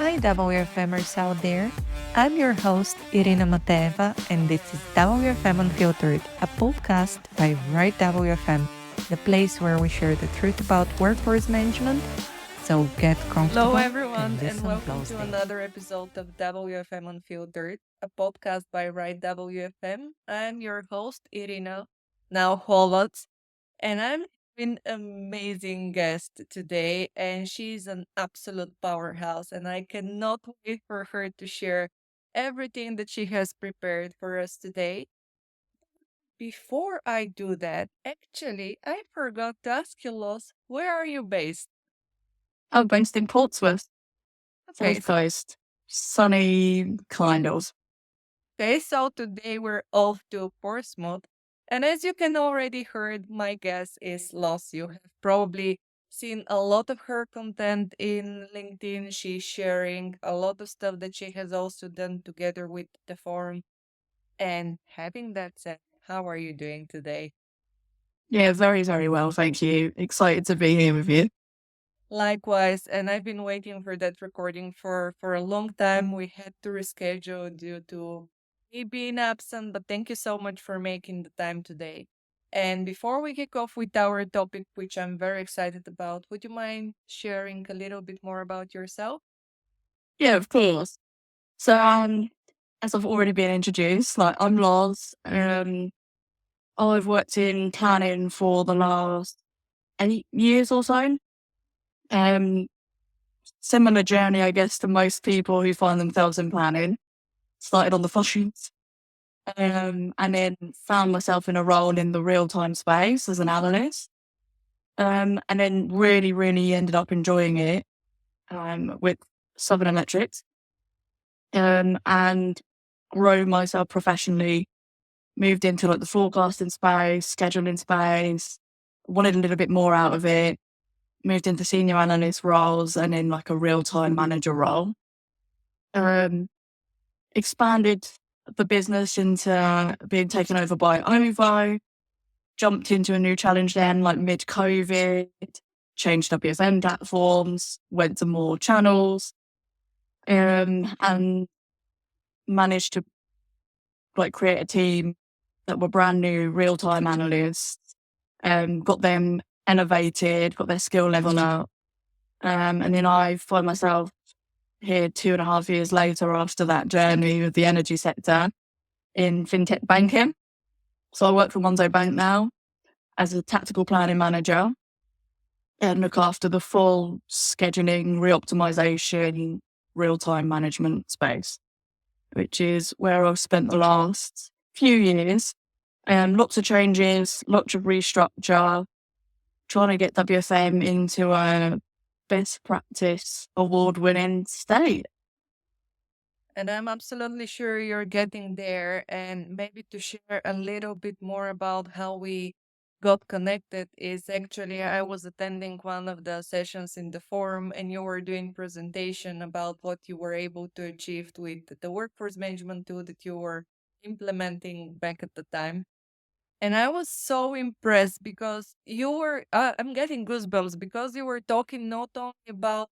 Hi, WFMers out there. I'm your host, Irina Mateva, and this is WFM Unfiltered, a podcast by Right WFM, the place where we share the truth about workforce management. So get comfortable Hello, and everyone, and listen welcome to closely. another episode of WFM Unfiltered, a podcast by Right WFM. I'm your host, Irina, now Holot, and I'm an amazing guest today, and she's an absolute powerhouse, and I cannot wait for her to share everything that she has prepared for us today. Before I do that, actually, I forgot to ask you, Loz, where are you based? I'm based in Portsmouth, Okay, South Coast. Sunny, kind of. Okay, so today we're off to Portsmouth. And as you can already heard, my guest is Loz. You have probably seen a lot of her content in LinkedIn. She's sharing a lot of stuff that she has also done together with the forum. And having that said, how are you doing today? Yeah, very, very well. Thank you. Excited to be here with you. Likewise, and I've been waiting for that recording for a long time. We had to reschedule due to me being absent, but thank you so much for making the time today. And before we kick off with our topic, which I'm very excited about, would you mind sharing a little bit more about yourself? Yeah, of course. So, as I've already been introduced, I'm Loz. I've worked in planning for the last 8 years or so. Um, Similar journey, I guess, to most people who find themselves in planning. Started on the functions, and then found myself in a role in the real-time space as an analyst. And then really, really ended up enjoying it with Southern Electrics, and grown myself professionally. Moved into like the forecasting space, scheduling space. Wanted a little bit more out of it. Moved into senior analyst roles and then like a real time manager role. Um, Expanded the business into being taken over by OVO. Jumped into a new challenge then, like mid COVID. Changed WFM platforms. Went to more channels. And managed to like create a team that were brand new real time analysts, got them elevated, got their skill level up. And then I find myself here 2.5 years later after that journey with the energy sector in fintech banking. So I work for Monzo Bank now as a tactical planning manager and look after the full scheduling, reoptimization, real time management space, which is where I've spent the last few years. Lots of changes, lots of restructure, trying to get WFM into a best practice award-winning state. And I'm absolutely sure you're getting there. And maybe to share a little bit more about how we got connected is actually I was attending one of the sessions in the forum and you were doing presentation about what you were able to achieve with the workforce management tool that you were implementing back at the time. And I was so impressed because you were, I'm getting goosebumps because you were talking not only about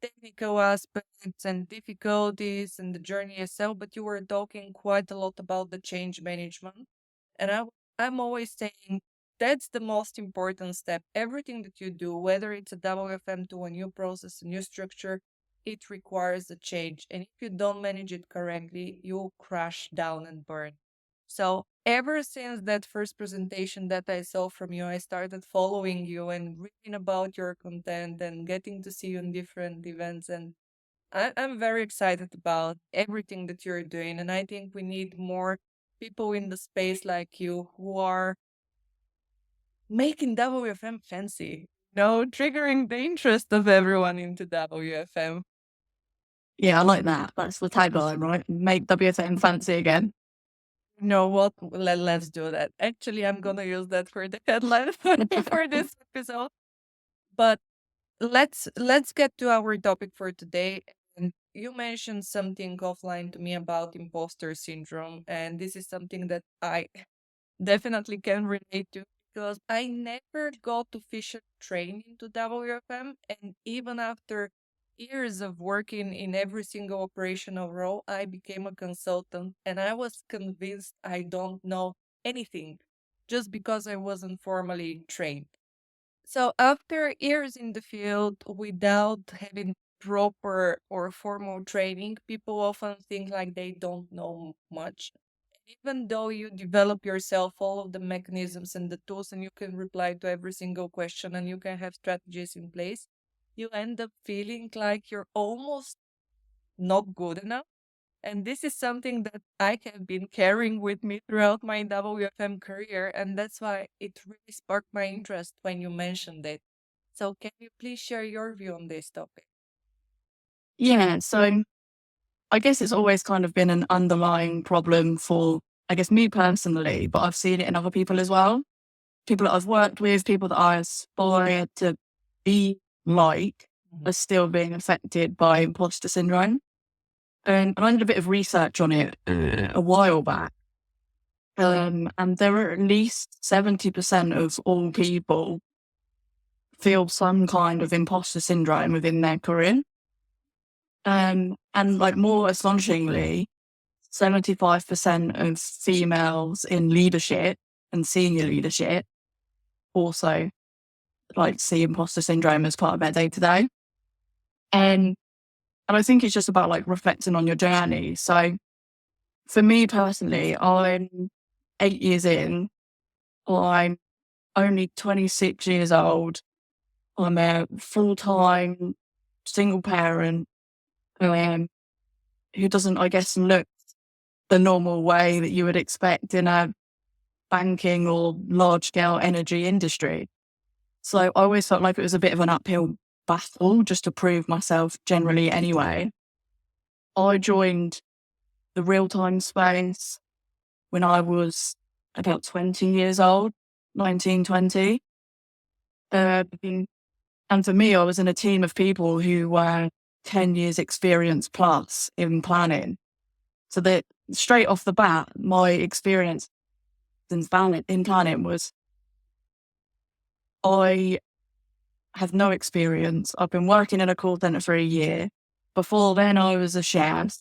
technical aspects and difficulties and the journey itself, but you were talking quite a lot about the change management. And I'm always saying that's the most important step. Everything that you do, whether it's a WFM to a new process, a new structure, it requires a change. And if you don't manage it correctly, you'll crash down and burn. So ever since that first presentation that I saw from you, I started following you and reading about your content and getting to see you in different events. And I'm very excited about everything that you're doing. And I think we need more people in the space like you who are making WFM fancy, triggering the interest of everyone into WFM. Yeah, I like that. That's the tagline, right? Make WFM fancy again. You know what? Let's do that. Actually, I'm gonna use that for the headline for this episode. But let's get to our topic for today. And you mentioned something offline to me about imposter syndrome, and this is something that I definitely can relate to because I never got to official training to WFM, and even after years of working in every single operational role, I became a consultant and I was convinced I don't know anything just because I wasn't formally trained. So after years in the field without having proper or formal training, people often think like they don't know much. Even though you develop yourself all of the mechanisms and the tools and you can reply to every single question and you can have strategies in place, you end up feeling like you're almost not good enough. And this is something that I have been carrying with me throughout my WFM career. And that's why it really sparked my interest when you mentioned it. So, can you please share your view on this topic? Yeah, so I guess it's always kind of been an underlying problem for, I guess, me personally, but I've seen it in other people as well. People that I've worked with, people that I aspire to be like, are still being affected by imposter syndrome. And I did a bit of research on it a while back. And there are at least 70% of all people feel some kind of imposter syndrome within their career. And like more astonishingly, 75% of females in leadership and senior leadership also like see imposter syndrome as part of their day to day. And I think it's just about like reflecting on your journey. So for me personally, I'm 8 years in, I'm only 26 years old. I'm a full-time single parent who doesn't, I guess, look the normal way that you would expect in a banking or large-scale energy industry. So I always felt like it was a bit of an uphill battle just to prove myself generally anyway. I joined the real-time space when I was about 20 years old, 19, 20. And for me, I was in a team of people who were 10 years experience plus in planning. So that straight off the bat, my experience in planning was I have no experience. I've been working in a call center for a year. Before then, I was a chef.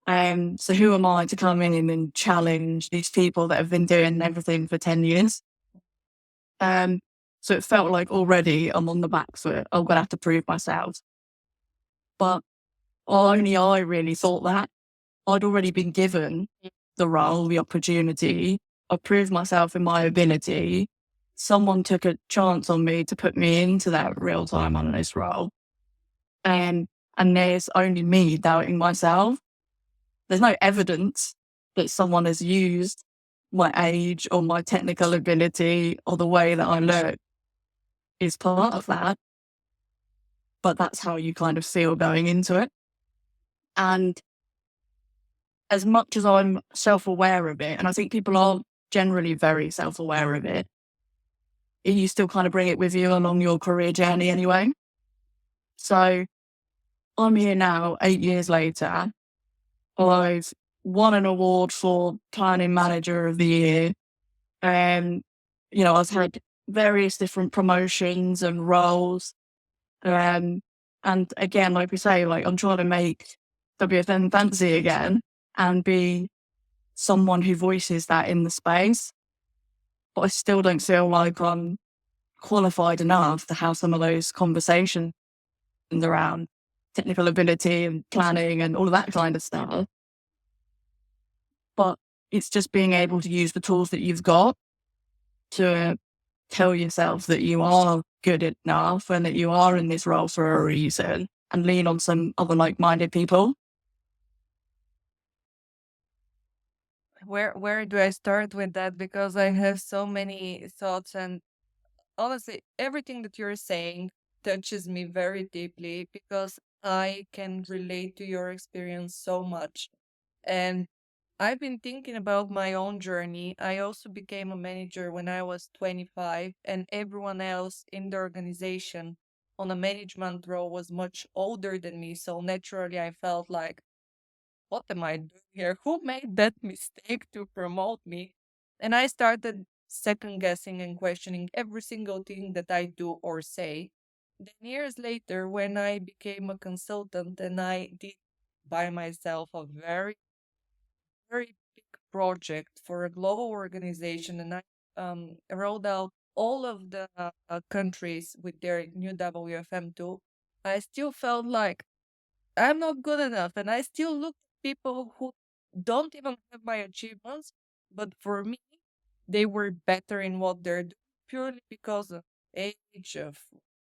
So who am I to come in and challenge these people that have been doing everything for 10 years? So it felt like already I'm on the back foot. I'm going to have to prove myself. But only I really thought that. I'd already been given the role, the opportunity. I proved myself in my ability. Someone took a chance on me to put me into that real-time analyst role. And there's only me doubting myself. There's no evidence that someone has used my age or my technical ability or the way that I look is part of that. But that's how you kind of feel going into it. And as much as I'm self-aware of it, and I think people are generally very self-aware of it, you still kind of bring it with you along your career journey anyway. So I'm here now, 8 years later. I've won an award for Planning Manager of the Year. And, I've had various different promotions and roles. And again, like we say, like I'm trying to make WFM fancy again and be someone who voices that in the space. But I still don't feel like I'm qualified enough to have some of those conversations around technical ability and planning and all of that kind of stuff. But it's just being able to use the tools that you've got to tell yourself that you are good enough and that you are in this role for a reason and lean on some other like-minded people. Where do I start with that? Because I have so many thoughts, and honestly, everything that you're saying touches me very deeply because I can relate to your experience so much. And I've been thinking about my own journey. I also became a manager when I was 25, and everyone else in the organization on a management role was much older than me. So naturally, I felt like, what am I doing here? Who made that mistake to promote me? And I started second guessing and questioning every single thing that I do or say then years later, when I became a consultant and I did by myself a very, very big project for a global organization, and I rolled out all of the countries with their new WFM tool, I still felt like I'm not good enough. And I still look at people who don't even have my achievements, but for me, they were better in what they're doing purely because of age, of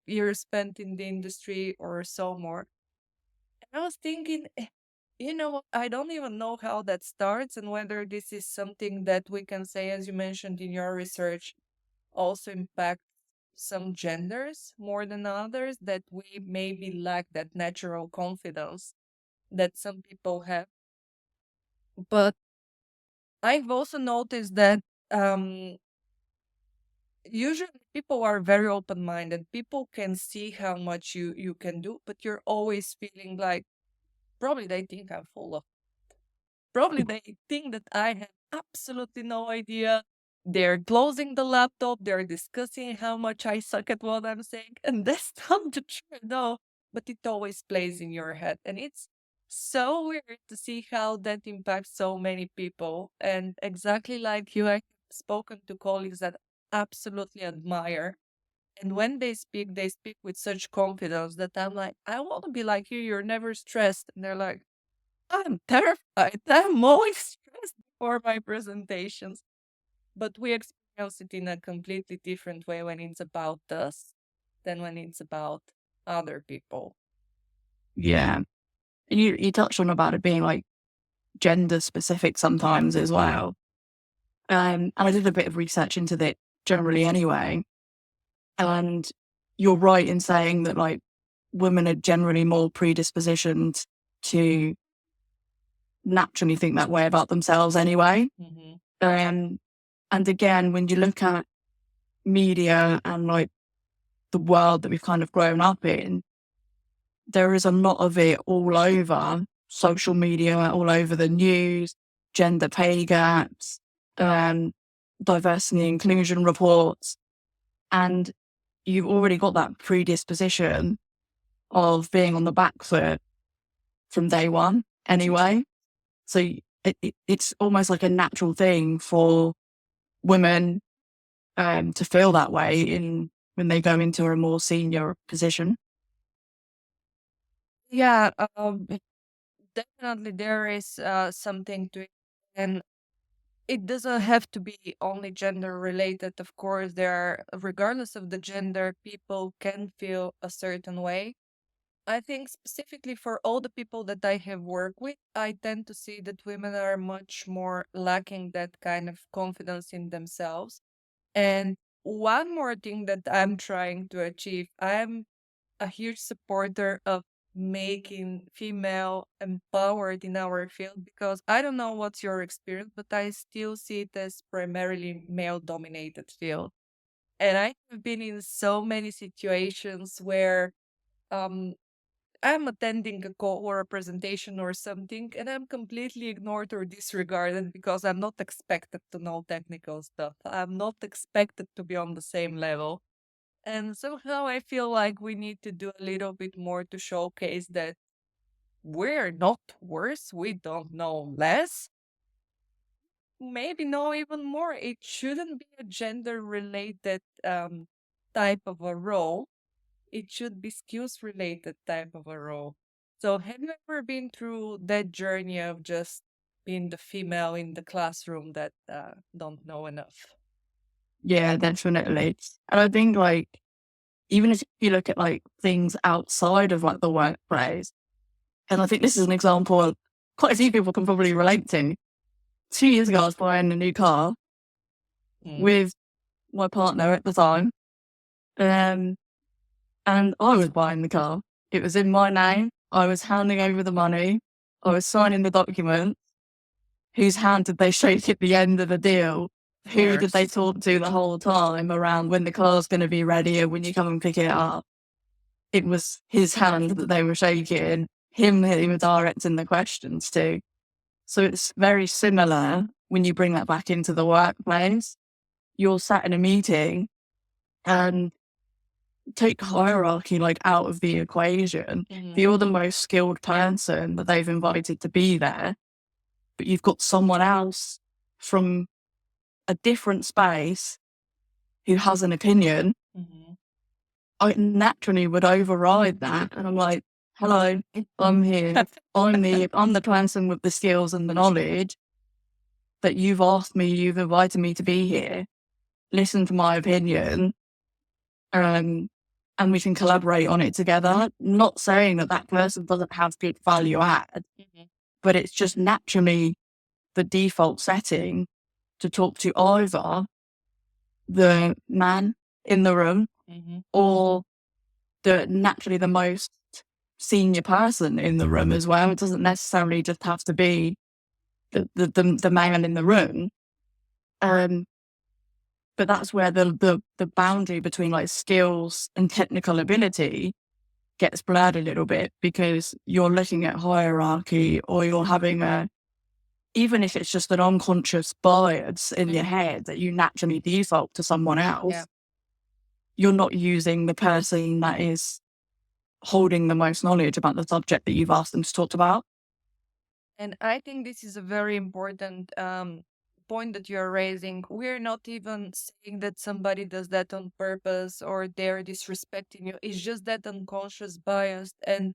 years spent in the industry, or so more. And I was thinking, you know what? I don't even know how that starts and whether this is something that we can say, as you mentioned in your research, also impact some genders more than others, that we maybe lack that natural confidence that some people have. But I've also noticed that um, usually people are very open-minded. People can see how much you can do, but you're always feeling like probably they think I'm full of. Probably they think that I have absolutely no idea. They're closing the laptop, they're discussing how much I suck at what I'm saying, and that's not the truth, no. But it always plays in your head, and it's so weird to see how that impacts so many people. And exactly like you, I've spoken to colleagues that absolutely admire. And when they speak with such confidence that I'm like, I want to be like you. You're never stressed. And they're like, I'm terrified. I'm always stressed before my presentations. But we experience it in a completely different way when it's about us than when it's about other people. Yeah. And you touched on about it being like gender specific sometimes as well. And I did a bit of research into that generally anyway. And you're right in saying that like women are generally more predispositioned to naturally think that way about themselves anyway. And again, when you look at media and like the world that we've kind of grown up in, there is a lot of it all over social media, all over the news, gender pay gaps, diversity and inclusion reports. And you've already got that predisposition of being on the back foot from day one anyway. So it's almost like a natural thing for women to feel that way when they go into a more senior position. Yeah, definitely there is something to it. And it doesn't have to be only gender related. Of course, regardless of the gender, people can feel a certain way. I think specifically for all the people that I have worked with, I tend to see that women are much more lacking that kind of confidence in themselves. And one more thing that I'm trying to achieve, I'm a huge supporter of making female empowered in our field, because I don't know what's your experience, but I still see it as primarily male dominated field. And I have been in so many situations where um I'm attending a call or a presentation or something, and I'm completely ignored or disregarded because I'm not expected to know technical stuff. I'm not expected to be on the same level. And somehow I feel like we need to do a little bit more to showcase that we're not worse, we don't know less, maybe know even more. It shouldn't be a gender related type of a role. It should be skills related type of a role. So have you ever been through that journey of just being the female in the classroom that don't know enough? Yeah, definitely. And I think like, even if you look at like things outside of like the workplace, and I think this is an example quite a few people can probably relate to. 2 years ago, I was buying a new car with my partner at the time. And I was buying the car. It was in my name. I was handing over the money. I was signing the document. Whose hand did they shake at the end of the deal? Who did they talk to the whole time around when the car's going to be ready and when you come and pick it up? It was his hand that they were shaking, him that he was directing the questions to. So it's very similar when you bring that back into the workplace. You're sat in a meeting and take hierarchy like out of the equation. If you're the most skilled person that they've invited to be there, but you've got someone else from a different space who has an opinion, I naturally would override that. And I'm like, hello, I'm here. I'm the person with the skills and the knowledge that you've asked me, you've invited me to be here. Listen to my opinion. And we can collaborate on it together. Not saying that that person doesn't have good value add, but it's just naturally the default setting to talk to either the man in the room or naturally the most senior person in the room as well. It doesn't necessarily just have to be the man in the room. But that's where the boundary between like skills and technical ability gets blurred a little bit, because you're looking at hierarchy, or you're having even if it's just an unconscious bias in your head that you naturally default to someone else, you're not using the person that is holding the most knowledge about the subject that you've asked them to talk about. And I think this is a very important point that you're raising. We're not even saying that somebody does that on purpose or they're disrespecting you. It's just that unconscious bias. And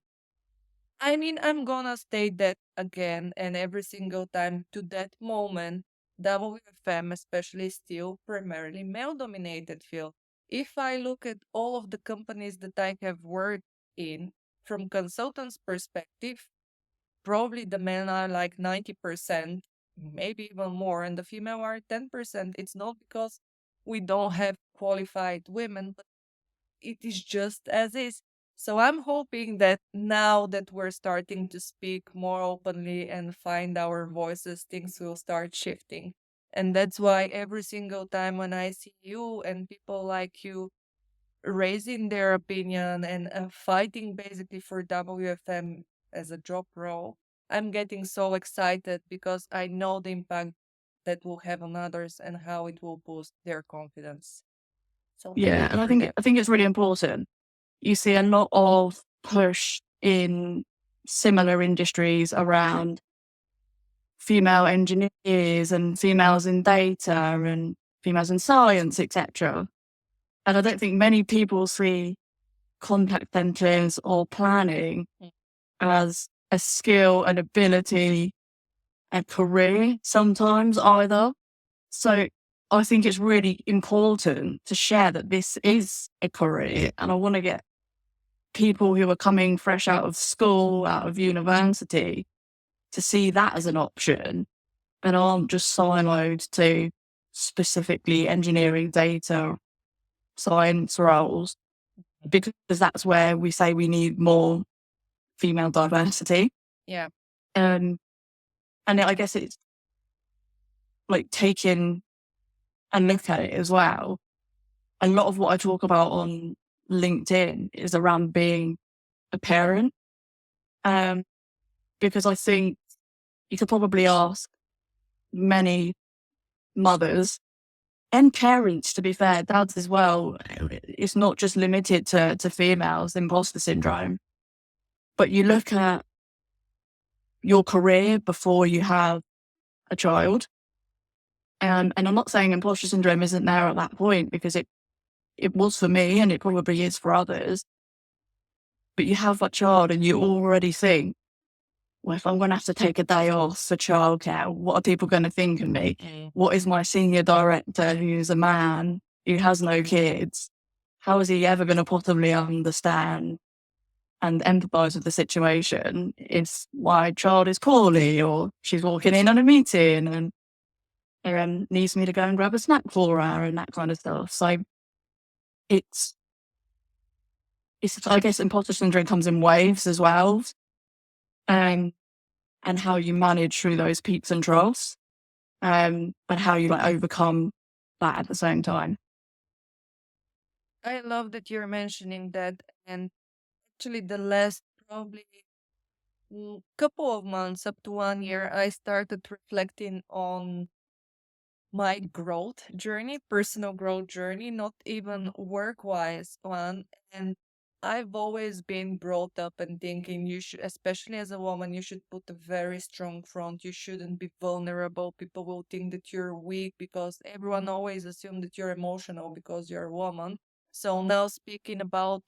I mean, I'm gonna state that again and every single time. To that moment, WFM, especially, is still primarily male dominated field. If I look at all of the companies that I have worked in, from consultants' perspective, probably the men are like 90%, maybe even more, and the female are 10%. It's not because we don't have qualified women, but it is just as is. So I'm hoping that now that we're starting to speak more openly and find our voices, things will start shifting. And that's why every single time when I see you and people like you raising their opinion and fighting basically for WFM as a job role, I'm getting so excited because I know the impact that will have on others and how it will boost their confidence. So Yeah, and I think it's really important. You see a lot of push in similar industries around female engineers and females in data and females in science, etc. And I don't think many people see contact centers or planning as a skill, an ability, a career sometimes either. So I think it's really important to share that this is a career, and I want to get people who are coming fresh out of school, out of university, to see that as an option and aren't just siloed to specifically engineering, data, science roles, because that's where we say we need more female diversity. Yeah. And I guess it's like taking a look at it as well. A lot of what I talk about on LinkedIn is around being a parent. Because I think you could probably ask many mothers and parents, to be fair, dads as well. It's not just limited to females, imposter syndrome. But you look at your career before you have a child. And I'm not saying imposter syndrome isn't there at that point, because it was for me and it probably is for others. But you have that child and you already think, well, if I'm going to have to take a day off for childcare, what are people going to think of me? What is my senior director, who's a man, who has no kids? How is he ever going to possibly understand and empathise with the situation if my child is poorly, or she's walking in on a meeting and needs me to go and grab a snack for her and that kind of stuff? So it's I guess imposter syndrome comes in waves as well. And how you manage through those peaks and troughs, and how you like overcome that at the same time. I love that you're mentioning that. And actually, the last probably couple of months, up to 1 year, I started reflecting on my growth journey, personal growth journey, not even work-wise one. And I've always been brought up and thinking you should, especially as a woman, you should put a very strong front. You shouldn't be vulnerable. People will think that you're weak because everyone always assumes that you're emotional because you're a woman. So now speaking about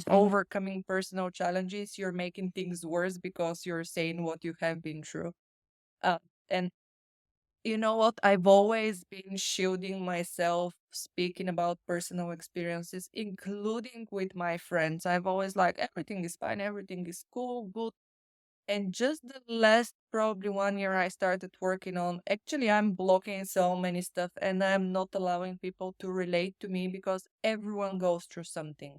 overcoming personal challenges, you're making things worse because you're saying what you have been through. And you know what? I've always been shielding myself speaking about personal experiences, including with my friends. I've always like everything is fine, everything is cool, good. And just the last probably 1 year I started working on, actually I'm blocking so many stuff and I'm not allowing people to relate to me because everyone goes through something.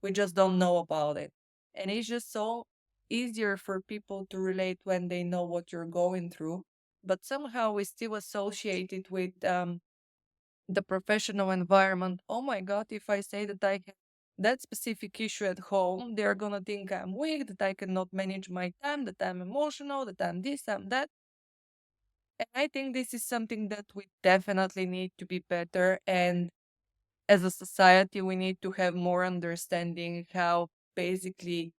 We just don't know about it. And it's just so easier for people to relate when they know what you're going through. But somehow we still associate it with the professional environment. Oh my God, if I say that I have that specific issue at home, they're gonna think I'm weak, that I cannot manage my time, that I'm emotional, that I'm this, I'm that. And I think this is something that we definitely need to be better. And as a society, we need to have more understanding how basically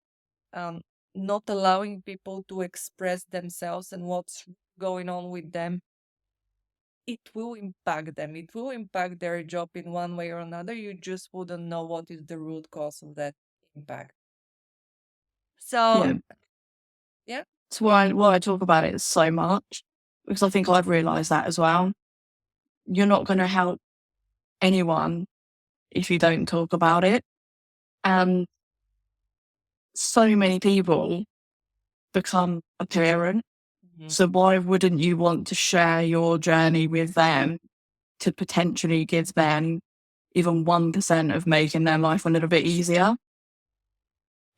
um, not allowing people to express themselves and what's going on with them, it will impact them. It will impact their job in one way or another. You just wouldn't know what is the root cause of that impact. So, Yeah. yeah. It's why I talk about it so much, because I think I've realised that as well. You're not going to help anyone if you don't talk about it. And so many people become a parent. Mhm. So why wouldn't you want to share your journey with them to potentially give them even 1% of making their life a little bit easier?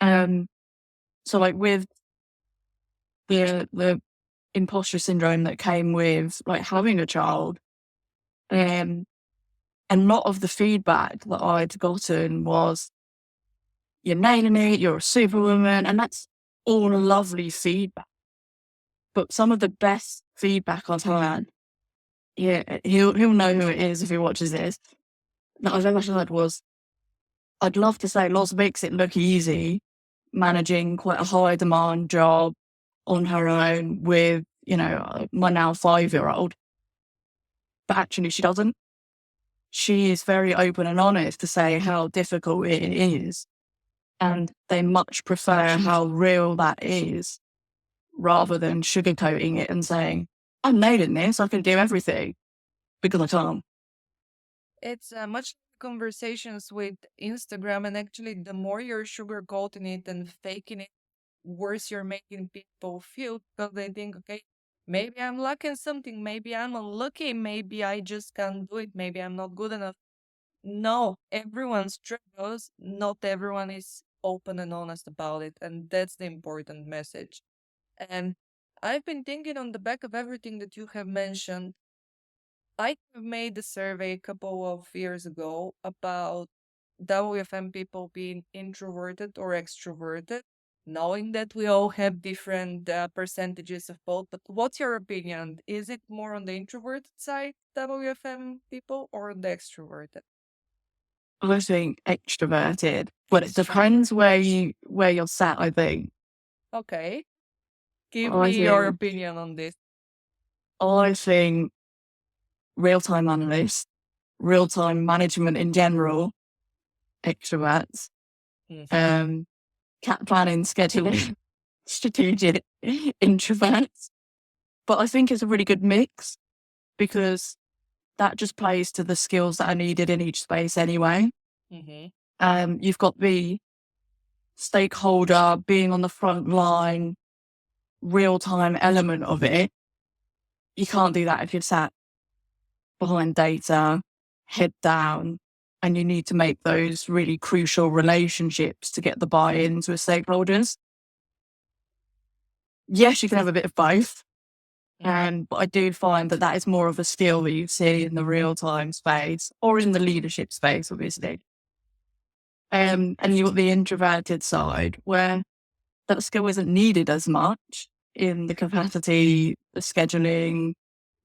So like with the imposter syndrome that came with like having a child, a lot of the feedback that I'd gotten was, you're nailing it, you're a superwoman, and that's all lovely feedback. But some of the best feedback I've had, yeah, he'll know who it is if he watches this, that I've ever heard was, I'd love to say Loz makes it look easy, managing quite a high demand job on her own with, my now 5-year-old. But actually she doesn't. She is very open and honest to say how difficult it is. And they much prefer how real that is rather than sugarcoating it and saying, I'm nailing this, I can do everything, because I can't. It's much conversations with Instagram, and actually, the more you're sugarcoating it and faking it, worse you're making people feel because they think, okay, maybe I'm lacking something, maybe I'm unlucky, maybe I just can't do it, maybe I'm not good enough. No, everyone struggles. Not everyone is open and honest about it, and that's the important message. And I've been thinking on the back of everything that you have mentioned. I have made a survey a couple of years ago about WFM people being introverted or extroverted, knowing that we all have different percentages of both. But what's your opinion? Is it more on the introverted side, WFM people, or the extroverted? I think extroverted, but it depends where you're sat, I think. Okay. Give I me your think, opinion on this. I think real-time analyst, real-time management in general, extroverts, Mhm. cat planning, scheduling, strategic, introverts. But I think it's a really good mix because that just plays to the skills that are needed in each space anyway. You've got the stakeholder being on the front line, real-time element of it. You can't do that if you're sat behind data, head down, and you need to make those really crucial relationships to get the buy-ins with stakeholders. Yes, you can have a bit of both. But I do find that is more of a skill that you see in the real-time space or in the leadership space, obviously. And you've got the introverted side where that skill isn't needed as much in the capacity, the scheduling,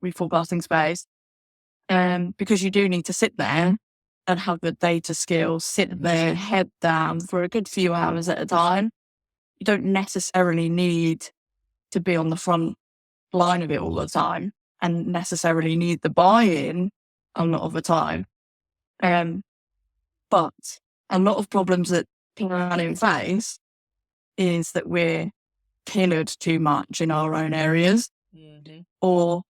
reforecasting space. because you do need to sit there and have the data skills, sit there, head down for a good few hours at a time. You don't necessarily need to be on the front line of it all the time and necessarily need the buy-in a lot of the time. But a lot of problems that planning face is that we're tailored too much in our own areas, or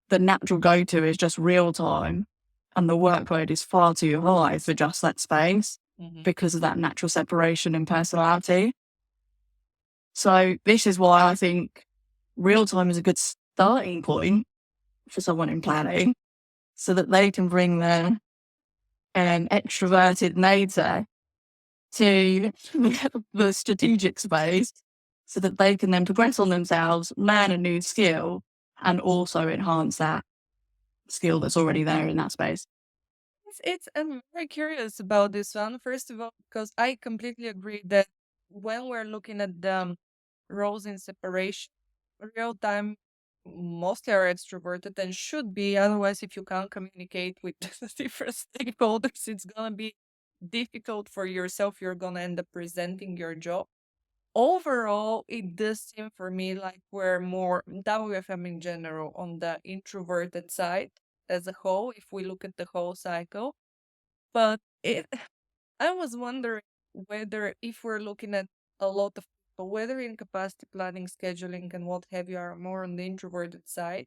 the natural go-to is just real time and the workload is far too high for just that space because of that natural separation in personality. So this is why I think real time is a good starting point for someone in planning, so that they can bring their extroverted nature to the strategic space, so that they can then progress on themselves, learn a new skill, and also enhance that skill that's already there in that space. I'm very curious about this one. First of all, because I completely agree that when we're looking at the roles in separation, real time mostly are extroverted and should be. Otherwise, if you can't communicate with the different stakeholders, it's gonna be difficult for yourself. You're gonna end up presenting your job. Overall, it does seem for me like we're more WFM in general on the introverted side as a whole, if we look at the whole cycle. But I was wondering whether if we're looking at a lot of people, whether in capacity planning, scheduling, and what have you, are more on the introverted side,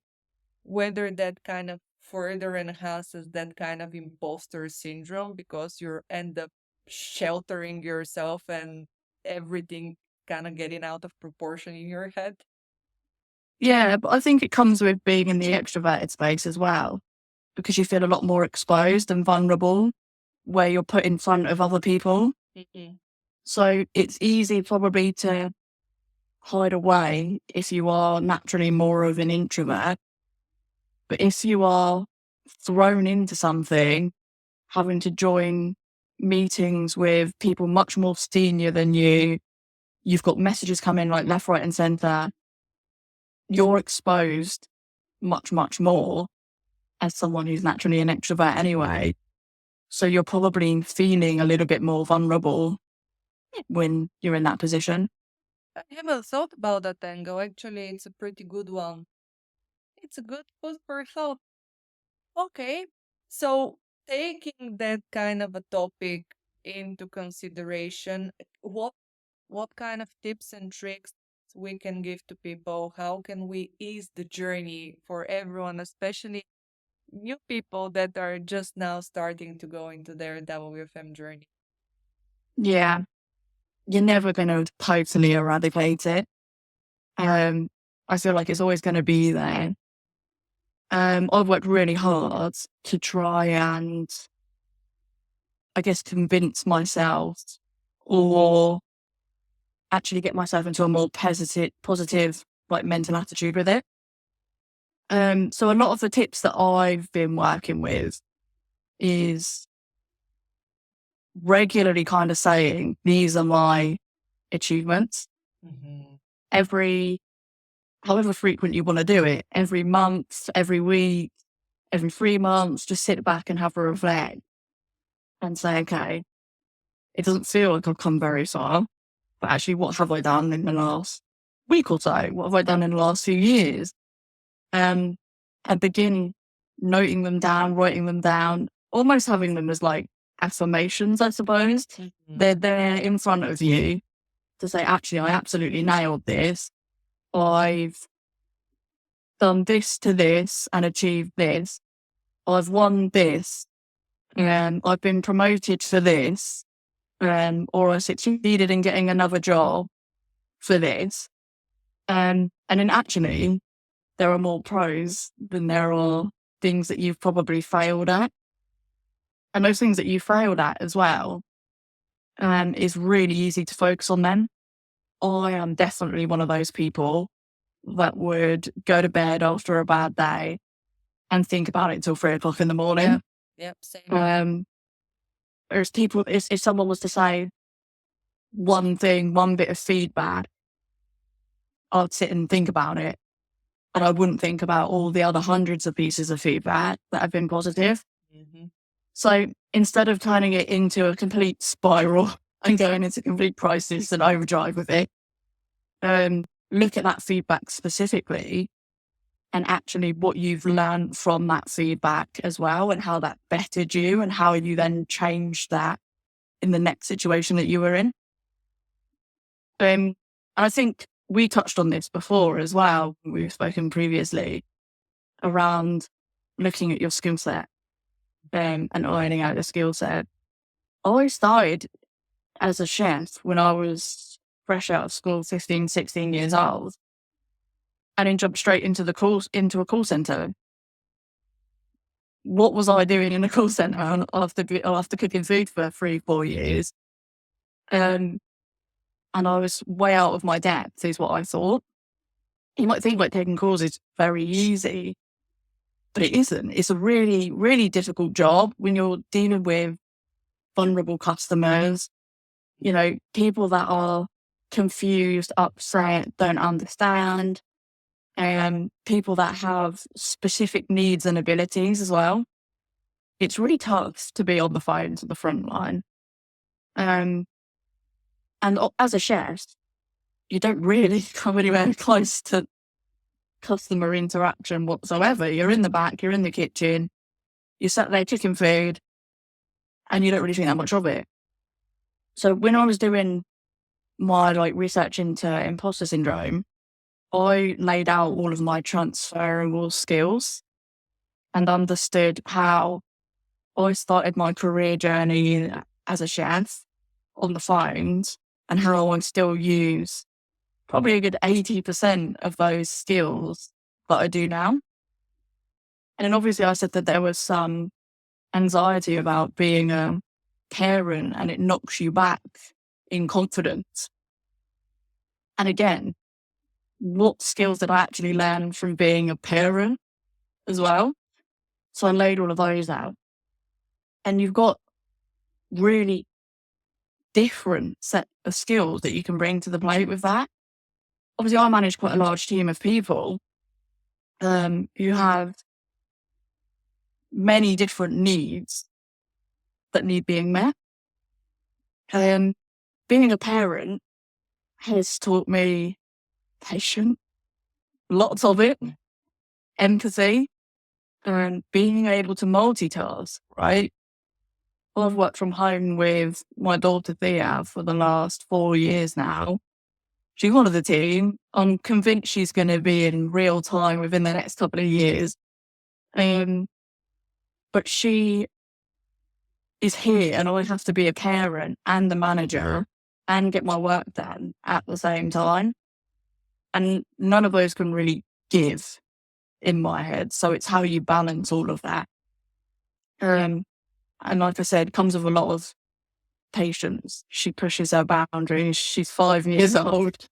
whether that kind of further enhances that kind of imposter syndrome because you end up sheltering yourself and everything kind of getting out of proportion in your head. Yeah, but I think it comes with being in the extroverted space as well, because you feel a lot more exposed and vulnerable where you're put in front of other people. So it's easy probably to hide away if you are naturally more of an introvert. But if you are thrown into something, having to join meetings with people much more senior than you, you've got messages coming like left, right, and centre, you're exposed much, much more as someone who's naturally an extrovert anyway. So you're probably feeling a little bit more vulnerable when you're in that position. I haven't thought about that angle. Actually, it's a pretty good one. It's a good food for thought. Okay, so taking that kind of a topic into consideration, what kind of tips and tricks we can give to people? How can we ease the journey for everyone, especially new people that are just now starting to go into their WFM journey? Yeah, you're never going to totally eradicate it. I feel like it's always going to be there. I've worked really hard to try and, I guess, convince myself or actually get myself into a more positive like mental attitude with it. So a lot of the tips that I've been working with is regularly kind of saying, these are my achievements. However frequent you want to do it, every month, every week, every 3 months, just sit back and have a reflect and say, okay, it doesn't feel like I've come very far, but actually what have I done in the last week or so? What have I done in the last few years? And begin noting them down, writing them down, almost having them as like affirmations, I suppose. They're there in front of you to say, actually, I absolutely nailed this. I've done this to this and achieved this. I've won this. I've been promoted for this. Or I succeeded in getting another job for this. And then actually, there are more pros than there are things that you've probably failed at. And those things that you failed at as well, is really easy to focus on them. I am definitely one of those people that would go to bed after a bad day and think about it till 3 o'clock in the morning. Yep, same. Whereas people, if someone was to say one thing, one bit of feedback, I'd sit and think about it and I wouldn't think about all the other hundreds of pieces of feedback that have been positive. Mm-hmm. So instead of turning it into a complete spiral and going into complete crisis and overdrive with it, look at that feedback specifically and actually what you've learned from that feedback as well, and how that bettered you and how you then changed that in the next situation that you were in. I think we touched on this before as well. We've spoken previously around looking at your skill set and ironing out your skill set. I started as a chef when I was fresh out of school, 15, 16 years old, and then jumped straight into a call center. What was I doing in a call center after cooking food for 3-4 years? And I was way out of my depth, is what I thought. You might think like taking calls is very easy, but it isn't. It's a really, really difficult job when you're dealing with vulnerable customers, people that are confused, upset, don't understand, and people that have specific needs and abilities as well. It's really tough to be on the phone to the front line. And as a chef, you don't really come anywhere close to customer interaction whatsoever. You're in the back, you're in the kitchen, you sat there cooking food, and you don't really think that much of it. So when I was doing my research into imposter syndrome, I laid out all of my transferable skills and understood how I started my career journey as a chef on the phones, and how I still use probably a good 80% of those skills that I do now. And then obviously I said that there was some anxiety about being a parent, and it knocks you back in confidence. And again, what skills did I actually learn from being a parent as well? So I laid all of those out. And you've got really different set of skills that you can bring to the plate with that. Obviously, I manage quite a large team of people who have many different needs that need being met. Being a parent has taught me patience, lots of it, empathy, and being able to multitask, right? Well, I've worked from home with my daughter Thea for the last 4 years now. She's one of the team. I'm convinced she's going to be in real time within the next couple of years. But she is here, and I have to be a parent and the manager and get my work done at the same time. And none of those can really give in my head. So it's how you balance all of that. And like I said, comes with a lot of patience. She pushes her boundaries. She's 5 years old.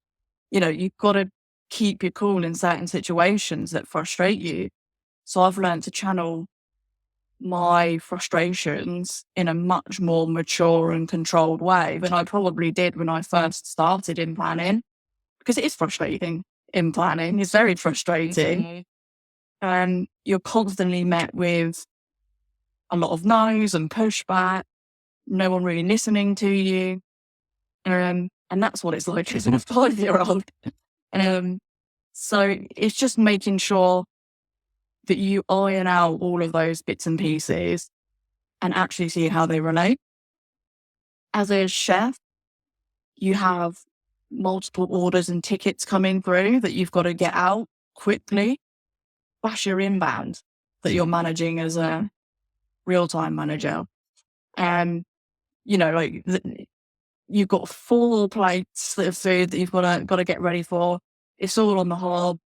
You've got to keep your cool in certain situations that frustrate you. So I've learned to channel my frustrations in a much more mature and controlled way than I probably did when I first started in planning, because it is frustrating in planning. It's very frustrating. And you're constantly met with a lot of no's and pushback, no one really listening to you. And that's what it's like as a 5-year-old. So it's just making sure that you iron out all of those bits and pieces and actually see how they relate. As a chef, you have multiple orders and tickets coming through that you've got to get out quickly. Plus your inbound that you're managing as a real-time manager. And, you've got 4 plates of food that you've got to get ready for. It's all on the hob.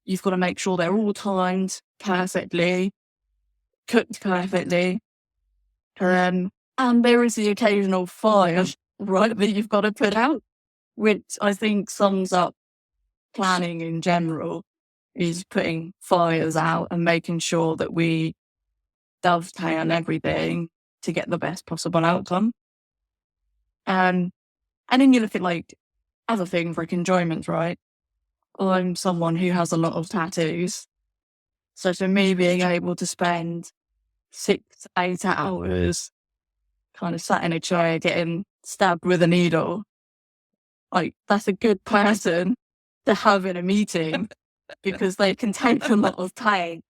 You've got to make sure they're all timed perfectly, cooked perfectly. And there is the occasional fire, right, that you've got to put out, which I think sums up planning in general, is putting fires out and making sure that we dovetail everything to get the best possible outcome. And then you look at other things like enjoyment, right? I'm someone who has a lot of tattoos. So for me, being able to spend 6 to 8 hours kind of sat in a chair getting stabbed with a needle, like that's a good person to have in a meeting because they can take a lot of pain.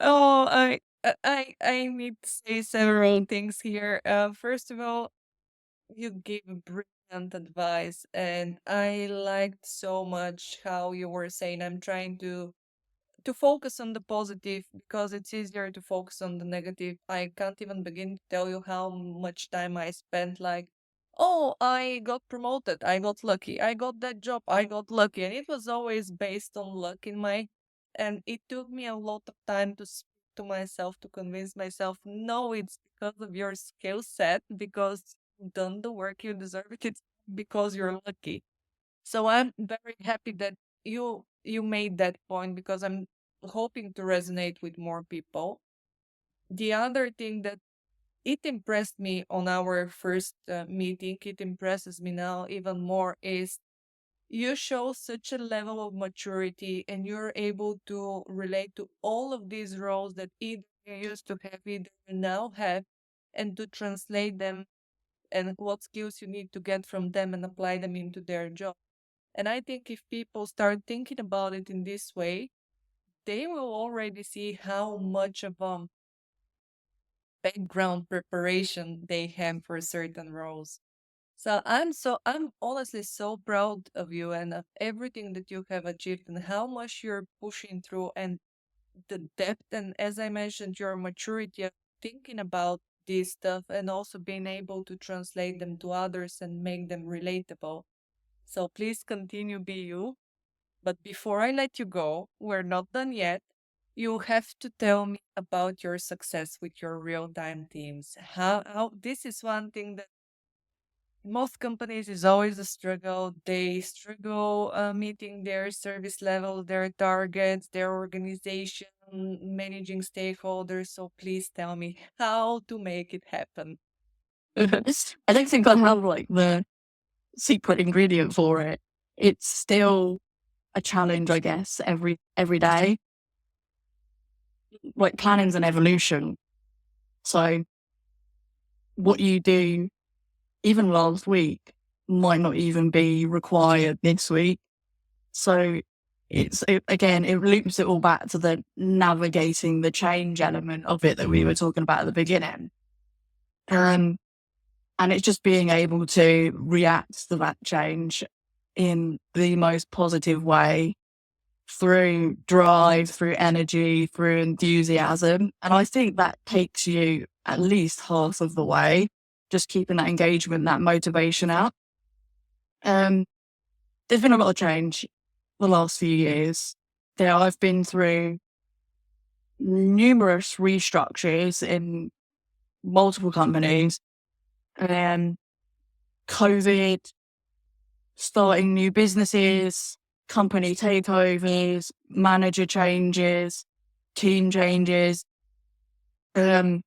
Oh, I need to say several things here. First of all, you gave brilliant advice, and I liked so much how you were saying I'm trying to focus on the positive because it's easier to focus on the negative. I can't even begin to tell you how much time I spent like, oh, I got promoted, I got lucky, I got that job, I got lucky. And it was always based on luck in my, and it took me a lot of time to speak to myself, to convince myself, no, it's because of your skill set, because you've done the work, you deserve it. It's because you're lucky. So I'm very happy that you made that point because I'm hoping to resonate with more people. The other thing that it impressed me on our first meeting, it impresses me now even more, is you show such a level of maturity and you're able to relate to all of these roles that either you used to have, either you now have, and to translate them and what skills you need to get from them and apply them into their job. And I think if people start thinking about it in this way, they will already see how much of background preparation they have for certain roles. I'm honestly so proud of you and of everything that you have achieved and how much you're pushing through and the depth and, as I mentioned, your maturity of thinking about this stuff and also being able to translate them to others and make them relatable. So please continue be you. But before I let you go, we're not done yet. You have to tell me about your success with your real-time teams. How this is one thing that most companies is always a struggle. They struggle meeting their service level, their targets, their organization, managing stakeholders. So please tell me how to make it happen. I don't think I have like the secret ingredient for it. It's still a challenge, I guess, every day. Like planning's an evolution. So what you do even last week might not even be required this week. So again, it loops it all back to the navigating the change element of it that we were talking about at the beginning. And it's just being able to react to that change in the most positive way through drive, through energy, through enthusiasm. And I think that takes you at least half of the way, just keeping that engagement, that motivation out. There's been a lot of change the last few years. I've been through numerous restructures in multiple companies, and COVID, starting new businesses, company takeovers, manager changes, team changes. And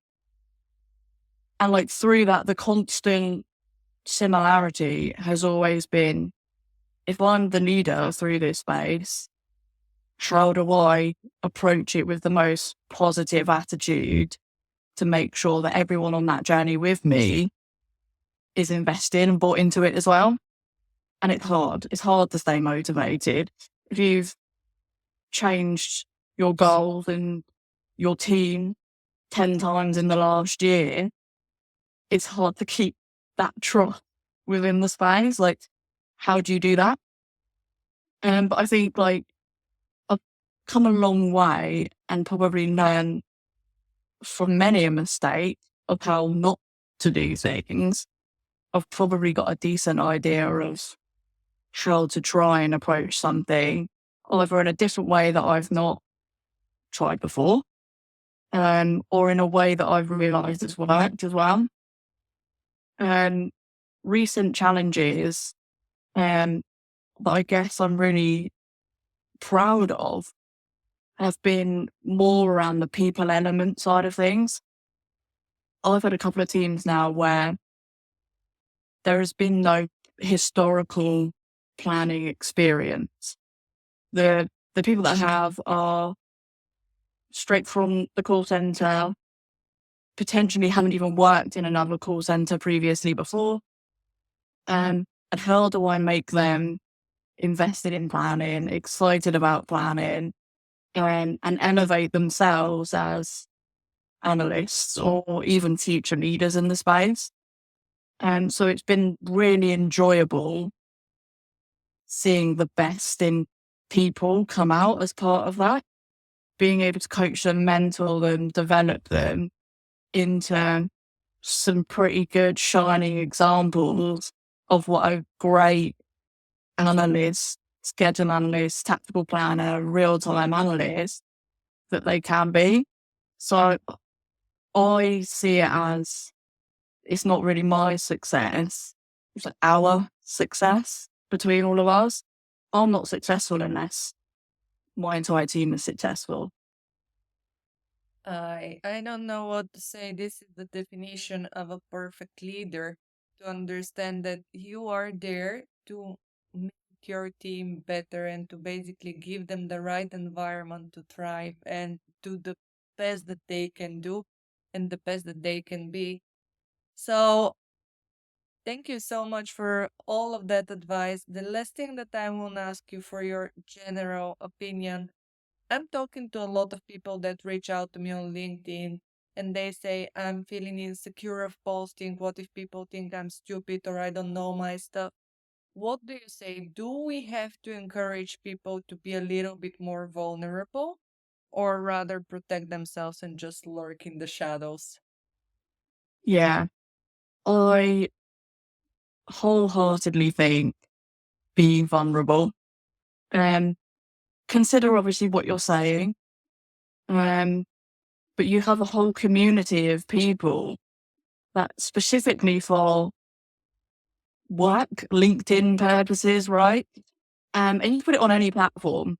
like through that, the constant similarity has always been, if I'm the leader through this space, how do I approach it with the most positive attitude to make sure that everyone on that journey with me is invested and bought into it as well? And it's hard. It's hard to stay motivated. If you've changed your goals and your team 10 times in the last year, it's hard to keep that trust within the space. Like, how do you do that? But I think like I've come a long way and probably learned from many a mistake of how not to do things. I've probably got a decent idea of how to try and approach something, either in a different way that I've not tried before, or in a way that I've realised has worked as well. And recent challenges that I guess I'm really proud of have been more around the people element side of things. I've had a couple of teams now where there has been no historical planning experience. The people that I have are straight from the call center, potentially haven't even worked in another call center previously before. And how do I make them invested in planning, excited about planning, and elevate themselves as analysts or even future leaders in the space? And so it's been really enjoyable seeing the best in people come out as part of that, being able to coach them, mentor them, develop them into some pretty good shining examples of what a great analyst, schedule analyst, tactical planner, real-time analyst that they can be. So I see it as it's not really my success, it's like our success between all of us. I'm not successful unless my entire team is successful. I don't know what to say. This is the definition of a perfect leader, to understand that you are there to make your team better and to basically give them the right environment to thrive and do the best that they can do and the best that they can be. So thank you so much for all of that advice. The last thing that I want to ask you for your general opinion. I'm talking to a lot of people that reach out to me on LinkedIn and they say, I'm feeling insecure of posting. What if people think I'm stupid or I don't know my stuff? What do you say? Do we have to encourage people to be a little bit more vulnerable or rather protect themselves and just lurk in the shadows? Yeah, I wholeheartedly think being vulnerable. Consider obviously what you're saying, but you have a whole community of people that specifically for work, LinkedIn purposes, right? And you put it on any platform.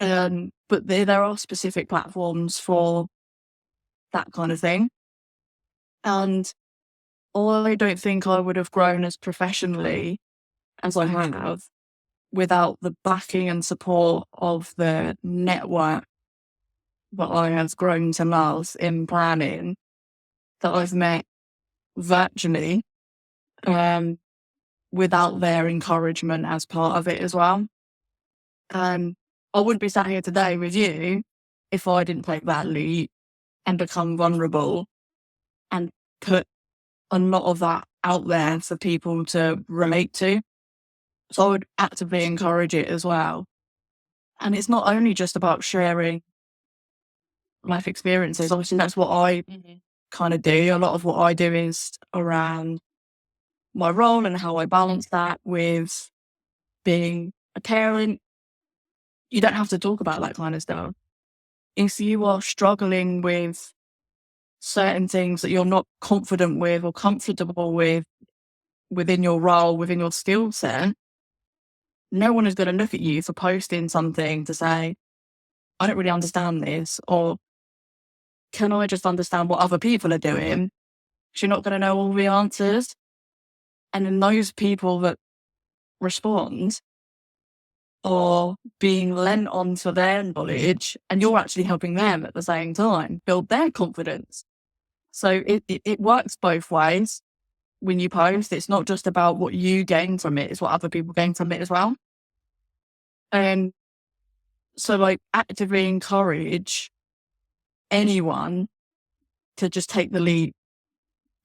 But there are specific platforms for that kind of thing. And I don't think I would have grown as professionally as I have without the backing and support of the network that I have grown to love in planning, that I've met virtually, without their encouragement as part of it as well. I wouldn't be sat here today with you if I didn't take that leap and become vulnerable and put a lot of that out there for people to relate to. So I would actively encourage it as well. And it's not only just about sharing life experiences. Obviously, that's what I kind of do. A lot of what I do is around my role and how I balance that with being a parent. You don't have to talk about that kind of stuff. If you are struggling with certain things that you're not confident with or comfortable with within your role, within your skill set, no one is going to look at you for posting something to say, I don't really understand this, or can I just understand what other people are doing? Because you're not going to know all the answers. And then those people that respond are being lent onto their knowledge, and you're actually helping them at the same time build their confidence. So it works both ways. When you post, it's not just about what you gain from it, it's what other people gain from it as well. And so like actively encourage anyone to just take the lead,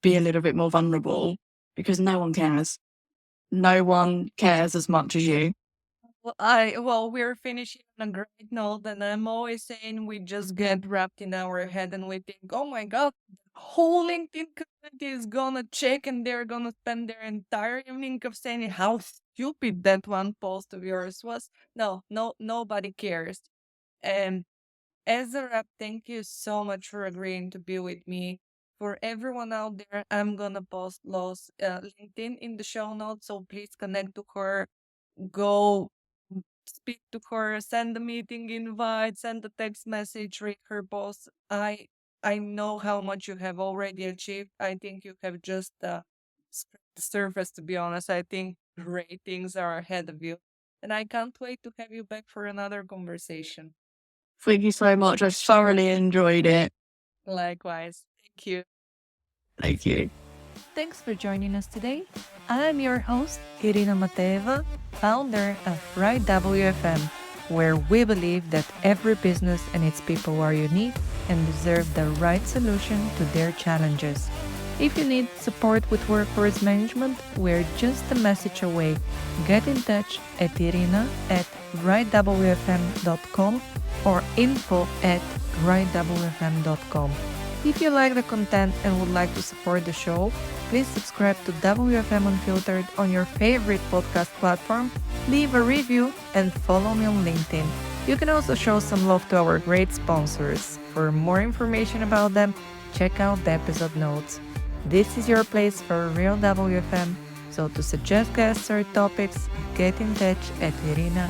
be a little bit more vulnerable, because no one cares. No one cares as much as you. Well, we're finishing on a great note, and I'm always saying we just get wrapped in our head and we think, oh my God, the whole LinkedIn community is gonna check and they're gonna spend their entire evening of saying how stupid that one post of yours was. No, nobody cares. And as a wrap, thank you so much for agreeing to be with me. For everyone out there, I'm gonna post Loz LinkedIn in the show notes, so please connect to her, go speak to her, send a meeting invite, send a text message, read her post. I know how much you have already achieved. I think you have just scratched the surface, to be honest. I think great things are ahead of you. And I can't wait to have you back for another conversation. Thank you so much. I thoroughly enjoyed it. Likewise. Thank you. Thank you. Thanks for joining us today. I'm your host, Irina Mateva, founder of WFM, where we believe that every business and its people are unique and deserve the right solution to their challenges. If you need support with workforce management, we're just a message away. Get in touch at irina@rightwfm.com or info@rightwfm.com. If you like the content and would like to support the show, please subscribe to WFM Unfiltered on your favorite podcast platform, leave a review, and follow me on LinkedIn. You can also show some love to our great sponsors. For more information about them, check out the episode notes. This is your place for real WFM, so to suggest guests or topics, get in touch at Irina